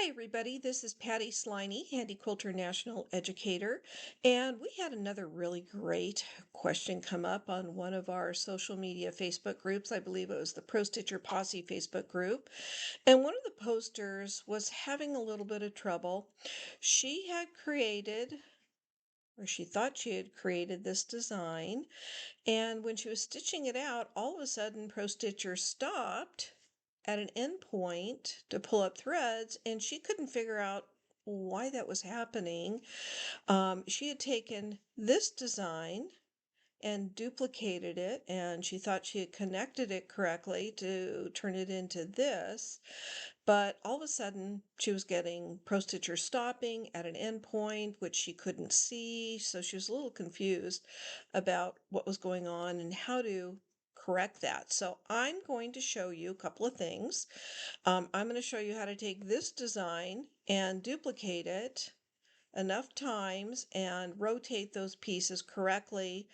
Hi, everybody. This is Patty Sliney, Handy Quilter National Educator, and we had another really great question come up on one of our social media Facebook groups. I believe it was the Pro Stitcher Posse Facebook group, and one of the posters was having a little bit of trouble. She had created, or she thought she had created this design, and when she was stitching it out, all of a sudden Pro Stitcher stopped at an endpoint to pull up threads, and she couldn't figure out why that was happening. She had taken this design and duplicated it, and she thought she had connected it correctly to turn it into this. But all of a sudden, she was getting Pro Stitcher stopping at an endpoint, which she couldn't see. So she was a little confused about what was going on and how to correct that. So I'm going to show you a couple of things. I'm going to show you how to take this design and duplicate it enough times and rotate those pieces correctly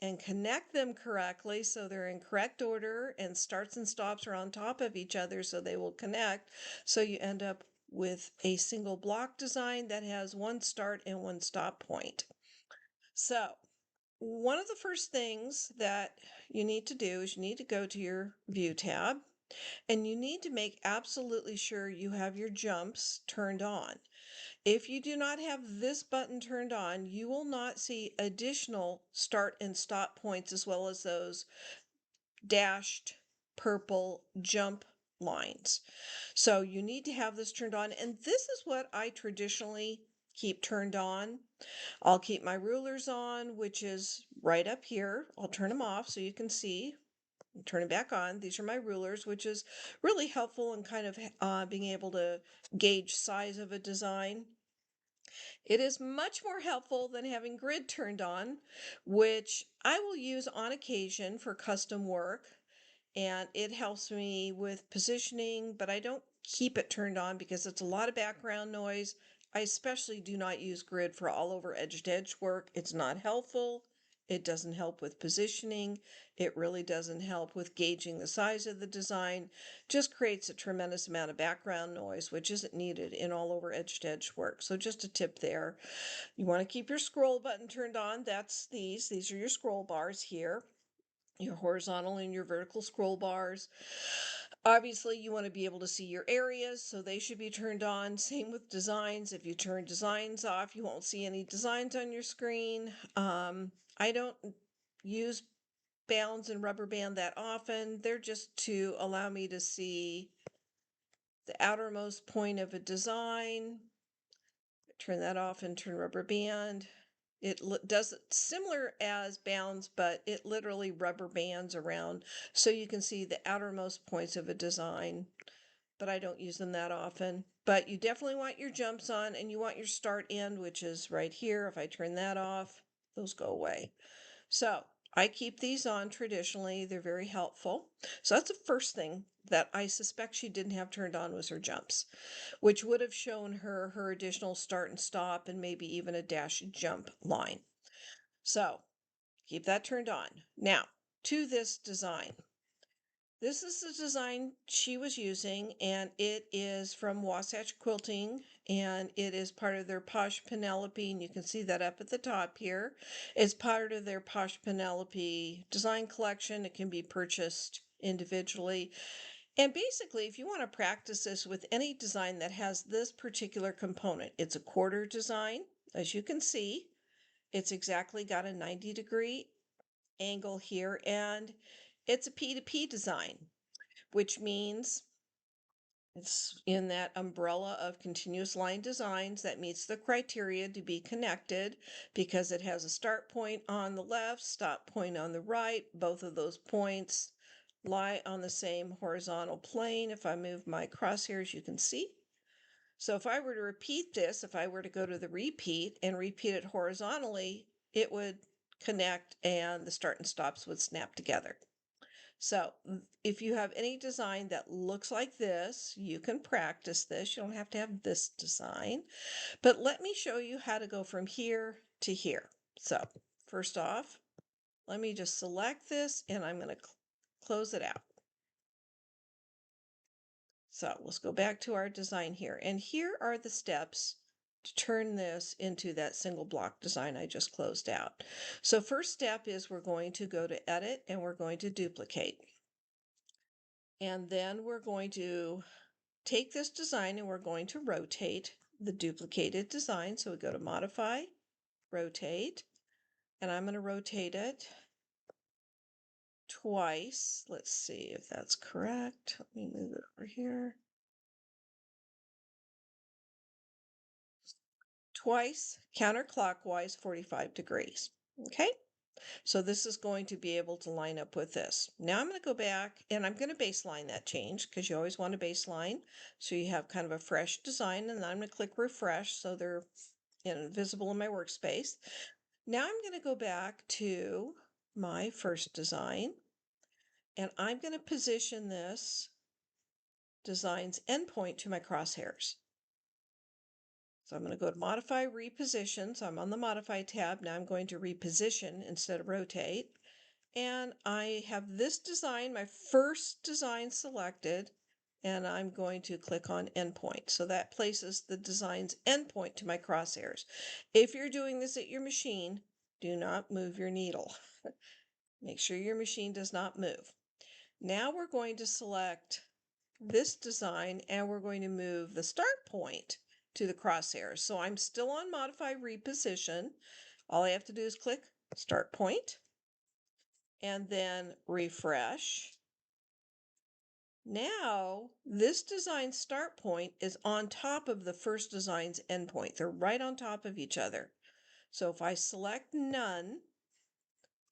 and connect them correctly so they're in correct order and starts and stops are on top of each other so they will connect. So you end up with a single block design that has one start and one stop point. So one of the first things that you need to do is you need to go to your View tab, and you need to make absolutely sure you have your jumps turned on. If you do not have this button turned on, you will not see additional start and stop points as well as those dashed purple jump lines. So you need to have this turned on, and this is what I traditionally keep turned on. I'll keep my rulers on, which is right up here. I'll turn them off so you can see. Turn it back on. These are my rulers, which is really helpful in kind of being able to gauge size of a design. It is much more helpful than having grid turned on, which I will use on occasion for custom work. And it helps me with positioning, but I don't keep it turned on because it's a lot of background noise. I especially do not use grid for all over edge to edge work. It's not helpful. It doesn't help with positioning. It really doesn't help with gauging the size of the design. Just creates a tremendous amount of background noise, which isn't needed in all over edge to edge work. So just a tip there. You want to keep your scroll button turned on. That's these. These are your scroll bars here, your horizontal and your vertical scroll bars. Obviously, you want to be able to see your areas, so they should be turned on. Same with designs. If you turn designs off, you won't see any designs on your screen. I don't use bounds and rubber band that often. They're just to allow me to see the outermost point of a design. Turn that off and turn rubber band. It does it similar as bounds, but it literally rubber bands around so you can see the outermost points of a design, but I don't use them that often. But you definitely want your jumps on, and you want your start end, which is right here. If I turn that off, those go away. So I keep these on traditionally. They're very helpful. So that's the first thing that I suspect she didn't have turned on was her jumps, which would have shown her additional start and stop and maybe even a dash jump line. So keep that turned on. Now to this design. This is the design she was using, and it is from Wasatch Quilting, and it is part of their Posh Penelope, and you can see that up at the top here. It's part of their Posh Penelope design collection. It can be purchased individually. And basically, if you want to practice this with any design that has this particular component, it's a quarter design. As you can see, it's exactly got a 90-degree angle here, and it's a P2P design, which means it's in that umbrella of continuous line designs that meets the criteria to be connected because it has a start point on the left, stop point on the right. Both of those points lie on the same horizontal plane. If I move my crosshairs, you can see. So if I were to repeat this, if I were to go to the repeat and repeat it horizontally, it would connect and the start and stops would snap together. So if you have any design that looks like this, you can practice this. You don't have to have this design, but let me show you how to go from here to here. So first off, let me just select this and I'm going to close it out. So let's go back to our design here. And here are the steps to turn this into that single block design I just closed out. So first step is we're going to go to edit and we're going to duplicate. And then we're going to take this design and we're going to rotate the duplicated design. So we go to modify, rotate, and I'm going to rotate it twice. Let's see if that's correct. Let me move it over here. Twice counterclockwise 45 degrees. Okay, so this is going to be able to line up with this. Now I'm going to go back and I'm going to baseline that change because you always want to baseline so you have kind of a fresh design, and then I'm going to click refresh so they're visible in my workspace. Now I'm going to go back to my first design and I'm going to position this design's endpoint to my crosshairs. So I'm going to go to modify, reposition. So I'm on the modify tab. Now I'm going to reposition instead of rotate. And I have this design, my first design selected, and I'm going to click on endpoint. So that places the design's endpoint to my crosshairs. If you're doing this at your machine, do not move your needle. Make sure your machine does not move. Now we're going to select this design and we're going to move the start point to the crosshairs. So I'm still on modify, reposition. All I have to do is click start point and then refresh. Now this design start point is on top of the first design's endpoint. They're right on top of each other. So if I select none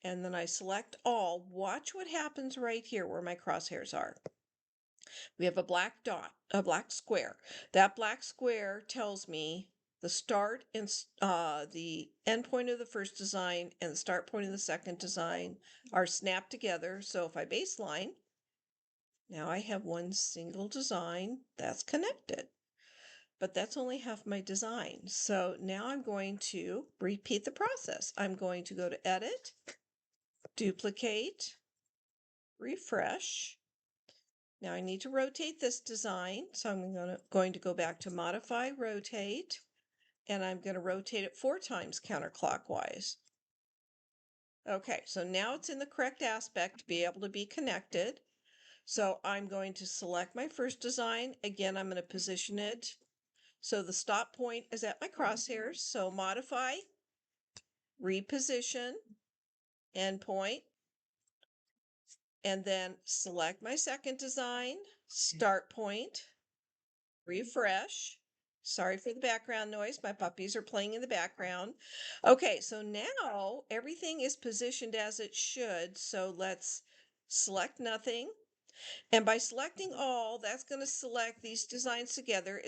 and then I select all, watch what happens right here where my crosshairs are. We have a black dot, a black square. That black square tells me the start and the end point of the first design and the start point of the second design are snapped together. So if I baseline, now I have one single design that's connected. But that's only half my design. So now I'm going to repeat the process. I'm going to go to edit, duplicate, refresh. Now I need to rotate this design. So I'm going to go back to modify, rotate, and I'm going to rotate it 4 times counterclockwise. Okay, so now it's in the correct aspect to be able to be connected. So I'm going to select my first design. Again, I'm going to position it so the stop point is at my crosshairs. So modify, reposition, endpoint, and then select my second design, start point, refresh. Sorry for the background noise. My puppies are playing in the background. Okay, so now everything is positioned as it should. So let's select nothing. And by selecting all, that's going to select these designs together.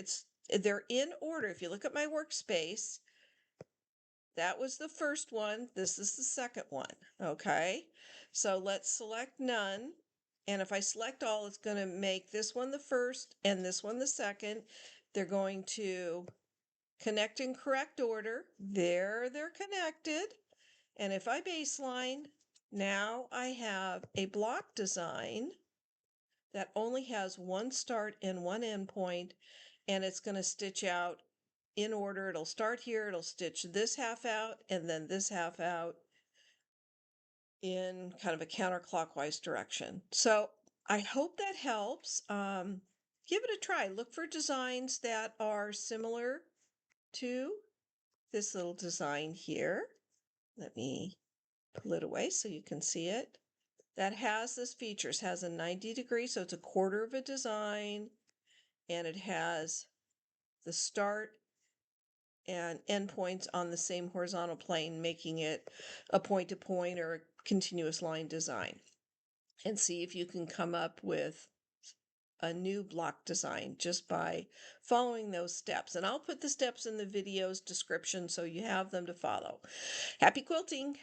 They're in order. If you look at my workspace, that was the first one. This is the second one. Okay, so let's select none. And if I select all, it's going to make this one the first and this one the second. They're going to connect in correct order. There, they're connected. And if I baseline, now I have a block design that only has one start and one end point, and it's going to stitch out in order. It'll start here, it'll stitch this half out, and then this half out in kind of a counterclockwise direction. So I hope that helps. Give it a try. Look for designs that are similar to this little design here. Let me pull it away so you can see it. That has this features, has a 90 degree, so it's a quarter of a design, and it has the start and endpoints on the same horizontal plane, making it a point-to-point or a continuous line design. And see if you can come up with a new block design just by following those steps. And I'll put the steps in the video's description so you have them to follow. Happy quilting!